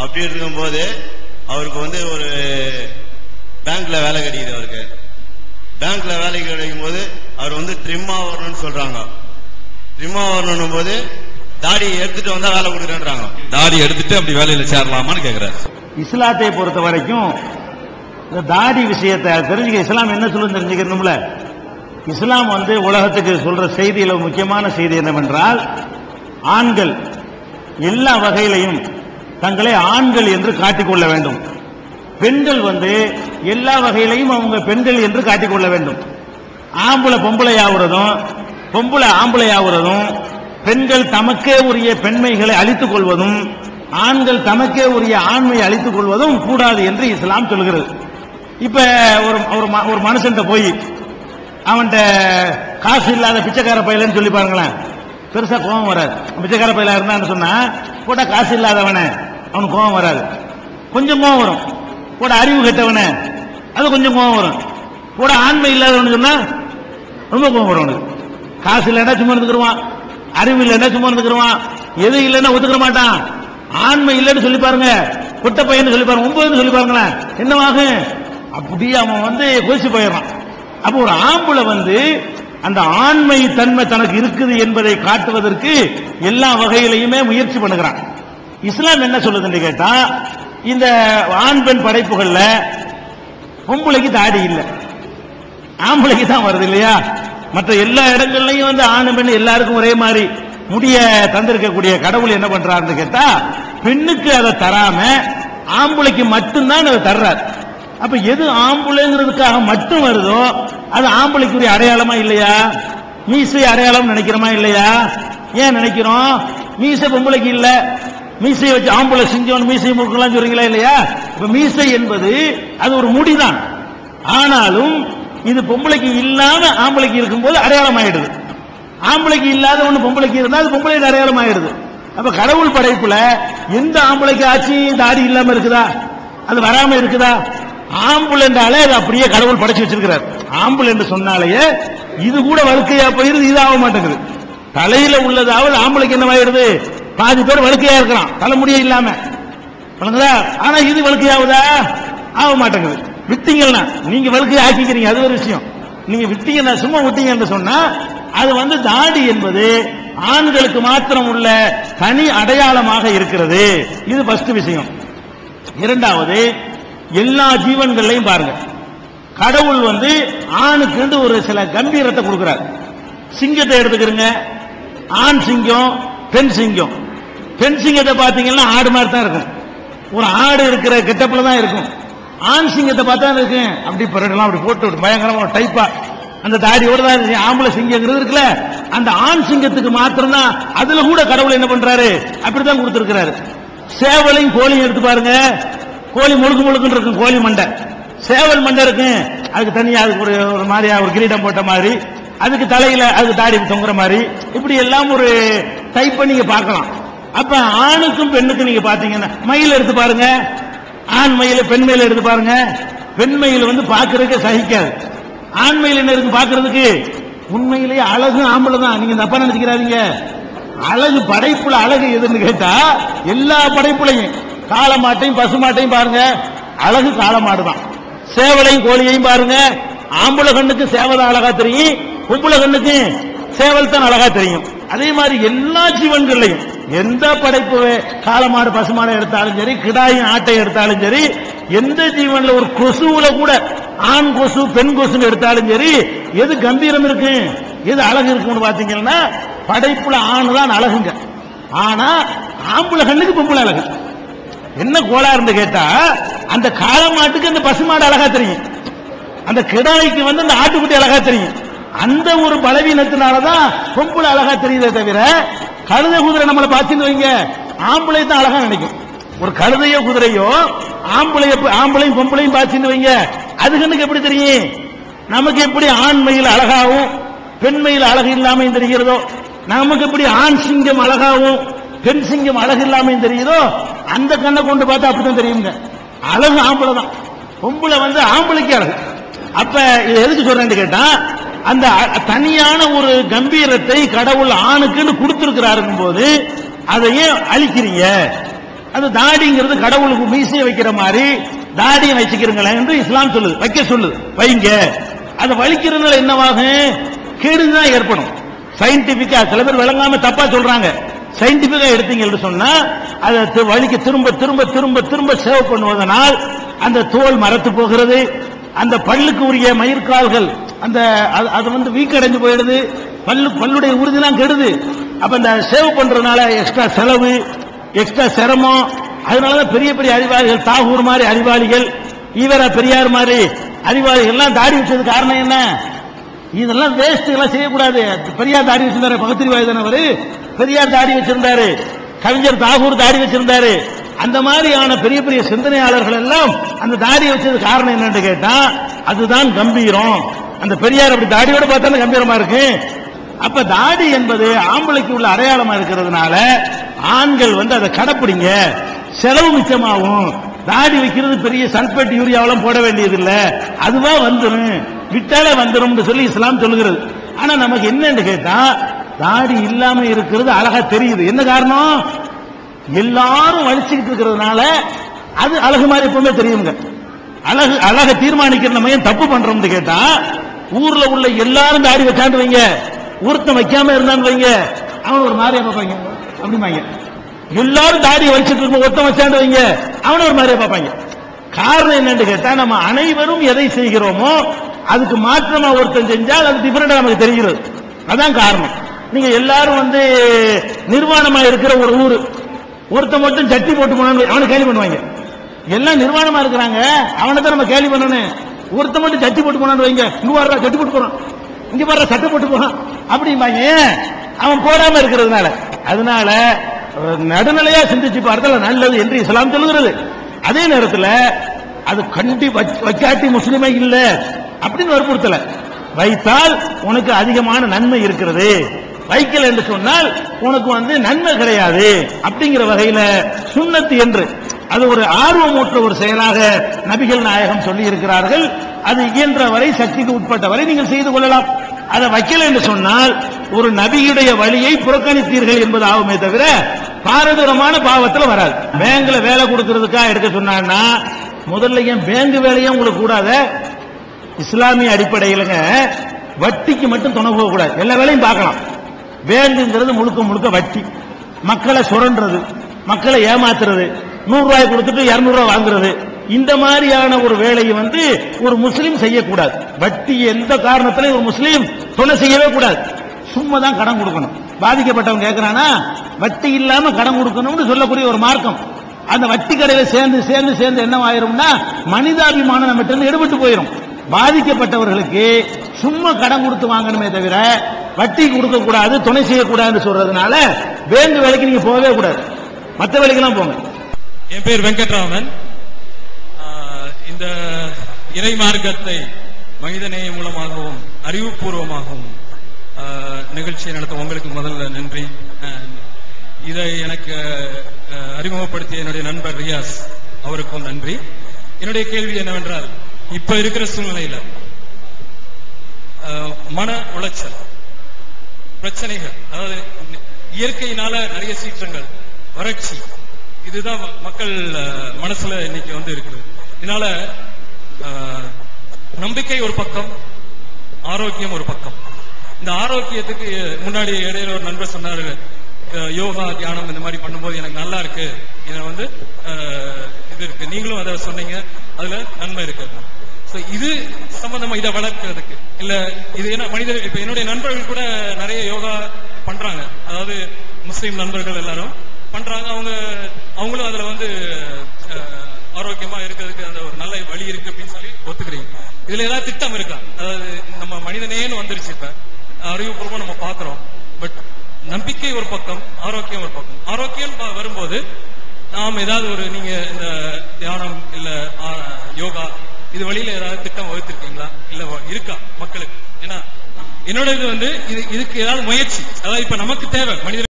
அப்படி இருக்கும்போது அவருக்கு வந்து ஒரு பேங்க்ல வேலை கிடைக்குது. அவருக்கு பேங்க்ல வேலை கிடைக்கும் போது அவர் வந்து ட்ரிம்மா வரணும்னு சொல்றாங்க. ட்ரிம்மா வரணும் போது தாடி எடுத்துட்டு வந்தா வேலை கொடுக்குறேன்றாங்க. தாடி எடுத்துட்டு அப்படி வேலையில சேரலாமான்னு கேக்குறாரு. இஸ்லாத்தை பொறுத்த வரைக்கும் தாடி விஷயத்தை தெரிஞ்சுக்க இஸ்லாம் என்ன சொல்லுன்னு தெரிஞ்சுக்கணும்ல. இஸ்லாம் வந்து உலகத்துக்கு சொல்ற செய்தியில முக்கியமான செய்தி என்னவென்றால், ஆண்கள் எல்லா வகையிலையும் தங்களை ஆண்கள் என்று காட்டிக்கொள்ள வேண்டும். பெண்கள் வந்து எல்லா வகையிலையும் அவங்க பெண்கள் என்று காட்டிக்கொள்ள வேண்டும். ஆம்பளை பொம்பளை ஆகுறதும் பொம்பளை ஆம்பளை ஆகுறதும், பெண்கள் தமக்கே உரிய பெண்மைகளை அழித்துக் கொள்வதும் ஆண்கள் தமக்கே உரிய ஆண்மையை அழித்துக் கொள்வதும் கூடாது என்று இஸ்லாம் சொல்கிறது. இப்ப ஒரு மனுஷன் போய் அவன்கிட்ட காசு இல்லாத பிச்சைக்கார பையலன்னு சொல்லி பாருங்களேன், பெருசா கோபம் வராது. பிச்சைக்கார பையலா இருந்தான்னு சொன்னா போட்டா காசு இல்லாதவன அவனுக்கு கோபம் வராது, கொஞ்சம் கோபம் வரும். போட அறிவு கெட்டவன அது கொஞ்சம் கோபம் வரும். போட ஆண்மை இல்லாதவனு சொன்னா ரொம்ப கோபம் வரும். அவனுக்கு காசு இல்லைன்னா சும்மா இருந்துக்கிடுவான், அறிவு இல்லைன்னா சும்மா இருந்துக்கிடுவான், எது இல்லைன்னா ஒத்துக்கிற மாட்டான். ஆண்மை இல்லைன்னு சொல்லி பாருங்க, பொட்ட பையன் சொல்லி பாருங்க, 9 சொல்லி பாருங்களேன், என்னவாகும்? அப்படியே அவன் வந்து கொதிச்சு போயிடறான். அப்போ ஒரு ஆம்பளை வந்து அந்த ஆண்மை தன்மை தனக்கு இருக்குது என்பதை காட்டுவதற்கு எல்லா வகையிலையுமே முயற்சி பண்ணுகிறான். இஸ்லாம் என்ன சொல்லுதுன்னு கேட்டா, இந்த ஆண் பெண் படைப்புகள்ல பொம்பளைக்கு தாடி இல்லை, ஆம்பளைக்கு தான் வருது இல்லையா? மற்ற எல்லா இடங்கள்லையும் வந்து ஆண் பெண் எல்லாருக்கும் ஒரே மாதிரி முடிய தந்திருக்கக்கூடிய கடவுள் என்ன பண்றாருன்னு கேட்டா, பெண்ணுக்கு அதை தராம ஆம்பளைக்கு மட்டும்தான் அதை தர்றார். அப்ப எது ஆம்பளைங்கிறதுக்காக மட்டும் வருதோ அது ஆம்பளைக்குரிய அடையாளமா இல்லையா? மீசை அடையாளம் நினைக்கிறோமா இல்லையா? ஏன் நினைக்கிறோம்? மீசை பொம்பளைக்கு இல்ல, மீசையை வச்சு ஆம்பளை சிங்கம் மீசை முறுக்கலாம் சொல்றீங்களா இல்லையா? இப்ப மீசை என்பது அது ஒரு முடிதான். ஆனாலும் இது பொம்பளைக்கு இல்லாம ஆம்பளைக்கு இருக்கும்போது அடையாளம் ஆயிடுது. ஆம்பளைக்கு இல்லாத ஒண்ணு பொம்பளைக்கு இருந்தா அது பொம்பளைக்கு அடையாளம் ஆயிடுது. அப்ப கடவுள் படைப்புல எந்த ஆம்பளைக்கு ஆச்சு தாடி இல்லாம இருக்குதா? அது வராம இருக்குதா? ஆம்புல் என்றாலே அது அப்படியே கடவுள் படைச்சு வச்சிருக்கிறார். ஆம்புல் என்று சொன்னாலேயே இது கூட வழுக்கையா போயிருது, இது ஆக மாட்டேங்குது. தலையில உள்ளதாவது ஆம்பளைக்கு என்ன ஆயிடுது? பாதி பேர் வழுக்கையா இருக்கிறான் தலைமுடியே இல்லாம, ஆனா இது வழுக்கையாவதா? ஆக மாட்டேங்குது. விட்டீங்கன்னா நீங்க வழுக்கையை ஆக்கிக்கிறீங்க, அது ஒரு விஷயம். நீங்க விட்டீங்கன்னா சும்மா விட்டீங்க என்று சொன்னா அது வந்து தாடி என்பது ஆண்களுக்கு மாத்திரம் உள்ள தனி அடையாளமாக இருக்கிறது. இது ஃபர்ஸ்ட் விஷயம். இரண்டாவது, எல்லா ஜீவன்களையும் பாருங்க, கடவுள் வந்து ஆணுக்கு ஒரு சில கம்பீரத்தை கொடுக்கிறார். சிங்கத்தை எடுத்துக்கிறங்க, ஆண் சிங்கம் பெண் சிங்கம். பெண் சிங்கத்தை பார்த்தீங்கன்னா ஆடு மாதிரி தான் இருக்கும், ஒரு ஆடு இருக்கிற கெட்டப்புல தான் இருக்கும். ஆண் சிங்கத்தை பார்த்தா இருக்கு அப்படி பரடலாம், அப்படி போட்டு பயங்கரமா டைப்பா அந்த தாடியோட தான் இருக்கு. ஆம்பளை சிங்கங்கிறது இருக்குல்ல, அந்த ஆண் சிங்கத்துக்கு மாத்திரம் தான் அதுல கூட கடவுள் என்ன பண்றாரு அப்படித்தான் கொடுத்திருக்கிறாரு. சேவலையும் கோழியும் எடுத்து பாருங்க, கோழி முழுக்கு முழுக்குன்னு இருக்கும், கோழி மண்டை. சேவல் மண்டை இருக்கு, அதுக்கு தனியா அதுக்கு ஒரு மாதிரியா ஒரு கிரீடம் போட்ட மாதிரி, அதுக்கு தலையில அதுக்கு தாடி தொங்குற மாதிரி, இப்படி எல்லாம் ஒரு டைப் நீங்க பார்க்கலாம். அப்ப ஆணுக்கும் பெண்ணுக்கும் நீங்க பாத்தீங்கன்னா மயில் எடுத்து பாருங்க, ஆண் மயில பெண் மயில எடுத்து பாருங்க. பெண் மயில் வந்து பாக்குறதுக்கு சகிக்காது, ஆண் மயில் என்ன இருக்கு பாக்குறதுக்கு? உண்மையிலேயே அழகு ஆம்பளை தான், நீங்க தப்பா நினைச்சுக்கிறாதீங்க. அழகு படைப்புல அழகு எதுன்னு கேட்டா எல்லா படைப்புலையும் காளமாட்டையும் பசுமாட்டையும் பாருங்க, அழகு காளமாடு தான். சேவலையும் கோழியையும் பாருங்க, ஆம்பளை கண்ணுக்கு சேவல் அழகா தெரியும், பொம்பளை கண்ணுக்கு சேவல் தான் அழகா தெரியும். அதே மாதிரி எல்லா ஜீவன்களையும் எந்த படைப்பு காளமாடு பசுமாடை எடுத்தாலும் சரி, கிடாயும் ஆட்டை எடுத்தாலும் சரி, எந்த ஜீவன்ல ஒரு கொசுவுல கூட ஆண் கொசு பெண் கொசுன்னு எடுத்தாலும் சரி, எது கம்பீரம் இருக்கு எது அழகு இருக்குன்னு பாத்தீங்கன்னா படைப்புல ஆணு தான் அழகுங்க. ஆனா ஆம்பளை கண்ணுக்கு பொம்பளை அழகு. என்ன கோளாறுன்னு கேட்டா, அந்த காளமாட்டுக்கு அந்த பசுமாடு அழகா தெரியும், அந்த கிடாய்க்கு வந்து அந்த ஆட்டுக்குட்டி அழகா தெரியும். அந்த ஒரு பலவீனத்தினாலதான் பொம்பளை அழகா தெரியுதே தவிர, கழுதை குதிரை நம்மளை பார்த்துன்னு வைங்க ஆம்பளை தான் அழகா நினைக்கும். ஒரு கழுதையோ குதிரையோ ஆம்பளையும் பொம்பளையும் பார்த்துன்னு வைங்க, அது கண்ணுக்கு எப்படி தெரியும்? நமக்கு எப்படி ஆண்மையில் அழகாவும் பெண்மையில் அழகு இல்லாமையும் தெரிகிறதோ, நமக்கு எப்படி ஆண் சிங்கம் அழகாவும் பெண் சிங்கம் அழகு இல்லாமையும் தெரியுதோ, அந்த கண்ணை கொண்டு பார்த்தா அப்படித்தான் தெரியுங்க. அழகு ஆம்பளை தான், பொம்பளை வந்து ஆம்பளைக்கு அழகு. அப்ப இது எதுக்கு சொல்றேன்னு கேட்டா, அந்த தனியான ஒரு கம்பீரத்தை கடவுள் ஆணுக்குன்னு கொடுத்திருக்கிறாருக்கும் போது அதையே அழிக்கிறீங்க. அது தாடிங்கிறது கடவுளுக்கு மீசையை வைக்கிற மாதிரி தாடியை வச்சுக்கிறீங்களேன் என்று இஸ்லாம் சொல்லுது, வைக்க சொல்லுது, வைங்க. அதை வலிக்கிறதுனால என்னவாகும்? கேடுதான் ஏற்படும். சயின்டிபிக்கா சில பேர் விளங்காம தப்பா சொல்றாங்க. சயின்டிபிக்கா எடுத்தீங்க சொன்னா அதை வலிக்க திரும்ப திரும்ப திரும்ப திரும்ப சேவ் பண்ணுவதனால் அந்த தோல் மரத்து போகிறது, அந்த பல்லுக்கு உரிய மயிர்கால்கள் அந்த அது வந்து வீக்கடைஞ்சு போயிடுது, பல்லுடைய உறுதிலாம் கெடுது. அப்ப இந்த சேவ் பண்றதுனால எக்ஸ்ட்ரா செலவு, எக்ஸ்ட்ரா சிரமம். அதனாலதான் பெரிய பெரிய அறிவாளிகள், தாகூர் மாதிரி அறிவாளிகள், ஈவரா பெரியார் மாதிரி அறிவாளிகள்லாம் தாடி வச்சது காரணம் என்ன? இதெல்லாம் வேஸ்ட், எல்லாம் செய்யக்கூடாது. பெரியார் தாடி வச்சிருந்தாரு, பகுத்தறிவாதினவர் பெரியார் தாடி வச்சிருந்தாரு, கவிஞர் தாகூர் தாடி வச்சிருந்தாரு. அந்த மாதிரியான பெரிய பெரிய சிந்தனையாளர்கள் எல்லாம் அந்த தாடி வச்சது காரணம் என்னன்னு கேட்டா அதுதான் கம்பீரம். அந்த பெரியார் அப்படி தாடியோட பார்த்தா கம்பீரமா இருக்கு. அப்ப தாடி என்பது ஆம்பளைக்கு உள்ள அடையாளமா இருக்கிறதுனால ஆண்கள் வந்து அதை கடைப்பிடிங்க, செலவு மிச்சமாகும். தாடி வைக்கிறது பெரிய சல்பேட் யூரியாவெல்லாம் போட வேண்டியது இல்ல, அதுவா வந்துடும், விட்டாலே வந்துடும் சொல்லி இஸ்லாம் சொல்லுகிறது. ஆனா நமக்கு என்னன்னு கேட்டா தாடி இல்லாம இருக்கிறது அழகா தெரியுது. என்ன காரணம்? எல்லாரும் வலிச்சுக்கிட்டு இருக்கிறதுனால அது அழகு மாதிரி எப்பவுமே தெரியுங்க. அழக தீர்மானிக்கிற நம்ம ஏன் தப்பு பண்றோம்னு கேட்டா, ஊர்ல உள்ள எல்லாரும் தாடி வச்சாண்டு வைங்க, ஒருத்தன் வைக்காம இருந்தான்னு வைங்க, அவன் ஒரு மாதிரியா பார்ப்பாங்க அப்படிமாங்க. எல்லாரும் தாடி வலிச்சுட்டு இருக்கும், ஒருத்தன் வச்சாண்டு வைங்க, அவன ஒரு மாதிரியா பார்ப்பாங்க. காரணம் என்னன்னு கேட்டா நம்ம அனைவரும் எதை செய்கிறோமோ அதுக்கு மாற்றமா ஒருத்தன் செஞ்சால் அது டிஃபரெண்டா நமக்கு தெரிகிறது. அதான் காரணம். நீங்க எல்லாரும் வந்து நிர்வாணமா இருக்கிற ஒரு ஊரு, ஒருத்த மட்டும் சட்டி போட்டு போனான்னு அவனை கேலி பண்ணுவாங்க. எல்லாம் நிர்வாணமா இருக்கிறாங்க, அவனை தான் நம்ம கேலி பண்ணணும். ஒருத்த மட்டும் சட்டி போட்டு போனான்னு வைங்க, இங்க வர்ற சட்டி போட்டு போறான், இங்க வர்ற சட்டை போட்டு போறான் அப்படிம்பாங்க. அவன் போடாம இருக்கிறதுனால. அதனால நடுநிலையா சிந்திச்சு பார்த்தா நல்லது என்று இஸ்லாம் சொல்லுகிறது. அதே நேரத்தில் அது கண்டி வச்சாட்டி முஸ்லிமே இல்ல அப்படின்னு வற்புறுத்தல. வைத்தால் உனக்கு அதிகமான நன்மை இருக்கிறது, வைக்கல என்று சொன்னால் உனக்கு வந்து நன்மை கிடையாது அப்படிங்கிற வகையில சுன்னத்து என்று அது ஒரு ஆர்வமூற்ற ஒரு செயலாக நபிகள் நாயகம் சொல்லி இருக்கிறார்கள். அது இயன்ற வரை, சக்திக்கு உட்பட்ட வரை நீங்கள் செய்து கொள்ளலாம். அதை வைக்கல என்று சொன்னால் ஒரு நபியுடைய வழியை புறக்கணித்தீர்கள் என்பது ஆகுமே தவிர பாரதூரமான பாவத்தில் வராது. பேங்க்ல வேலை கொடுக்கறதுக்காக எடுக்க சொன்னா முதல்ல ஏன் பேங்க் வேலையே உங்களுக்கு கூடாத? இஸ்லாமிய அடிப்படையிலுங்க வட்டிக்கு மட்டும் துணை போக கூடாது, எல்லா வேலையும் பார்க்கலாம். பேங்குங்கிறது முழுக்க முழுக்க வட்டி, மக்களை சுரண்டுறது, மக்களை ஏமாத்துறது, 100 ரூபாய் கொடுத்துட்டு 200 ரூபாய் வாங்குறது, இந்த மாதிரியான ஒரு வேலையை வந்து ஒரு முஸ்லீம் செய்யக்கூடாது. வட்டி எந்த காரணத்திலையும் ஒரு முஸ்லீம் துணை செய்யவே கூடாது. சும்மா தான் கடன் கொடுக்கணும். பாதிக்கப்பட்டவங்க கேட்கிறானா வட்டி இல்லாம கடன் கொடுக்கணும்னு சொல்லக்கூடிய ஒரு மார்க்கம். அந்த வட்டி கடையில சேர்ந்து சேர்ந்து சேர்ந்து என்ன ஆயிரும்னா மனிதாபிமானம் நம்ம கிட்ட எடுபட்டு போயிடும். பாதிக்கப்பட்டவர்களுக்கு சும்மா கடன் கொடுத்து வாங்கணுமே தவிர வட்டி கொடுக்க கூடாது, துணை செய்யக்கூடாதுன்னு சொல்றதுனால பேங்க் வேலைக்கு நீங்க போகவே கூடாது, மற்ற வேலைக்கெல்லாம் போங்க. என் பேர் வெங்கட்ராமன். இந்த இறை மார்க்கத்தை மனிதநேய மூலமாகவும் அறிவுபூர்வமாகவும் நிகழ்ச்சியை நடத்த உங்களுக்கு முதல்ல நன்றி. இதை எனக்கு அறிமுகப்படுத்திய என்னுடைய நண்பர் ரியாஸ் அவருக்கும் நன்றி. என்னுடைய கேள்வி என்னவென்றால், இப்ப இருக்கிற சூழ்நிலையில மன உளைச்சல் பிரச்சனைகள், அதாவது இயற்கையினால நிறைய சீற்றங்கள், வறட்சி, இதுதான் மக்கள் மனசுல இன்னைக்கு வந்து இருக்குது. இதனால நம்பிக்கை ஒரு பக்கம், ஆரோக்கியம் ஒரு பக்கம். இந்த ஆரோக்கியத்துக்கு முன்னாடி இடையில ஒரு நண்பர் சொன்னாரு, யோகா தியானம் இந்த மாதிரி பண்ணும்போது எனக்கு நல்லா இருக்கு, இதை வந்து இது இருக்கு, நீங்களும் அதை சொன்னீங்க, அதுல நன்மை இருக்கு. இது சம்பந்தமா இதை வளர்க்கிறதுக்கு இல்ல இது என்ன மனிதர்கள், இப்ப என்னுடைய நண்பர்கள் கூட நிறைய யோகா பண்றாங்க, அதாவது முஸ்லீம் நண்பர்கள் எல்லாரும் பண்றாங்க. அவங்களும் அதுல வந்து ஆரோக்கியமா இருக்கிறதுக்கு அந்த ஒரு நல்ல வழி இருக்கு அப்படின்னு சொல்லி ஒத்துக்கிறீங்க. இதுல ஏதாவது திட்டம் இருக்கா? அதாவது நம்ம மனிதனேன்னு வந்துருச்சு, இப்ப அறிவுபூர்வமா நம்ம பாக்குறோம். பட் நம்பிக்கை ஒரு பக்கம், ஆரோக்கியம் ஒரு பக்கம். ஆரோக்கியம் வரும்போது நாம் ஏதாவது ஒரு, நீங்க இந்த தியானம் இல்ல யோகா இது வழியில ஏதாவது திட்டம் வகுத்திருக்கீங்களா? இல்ல இருக்கா மக்களுக்கு? ஏன்னா என்னோட இது வந்து இதுக்கு ஏதாவது முயற்சி, அதாவது இப்ப நமக்கு தேவை மனித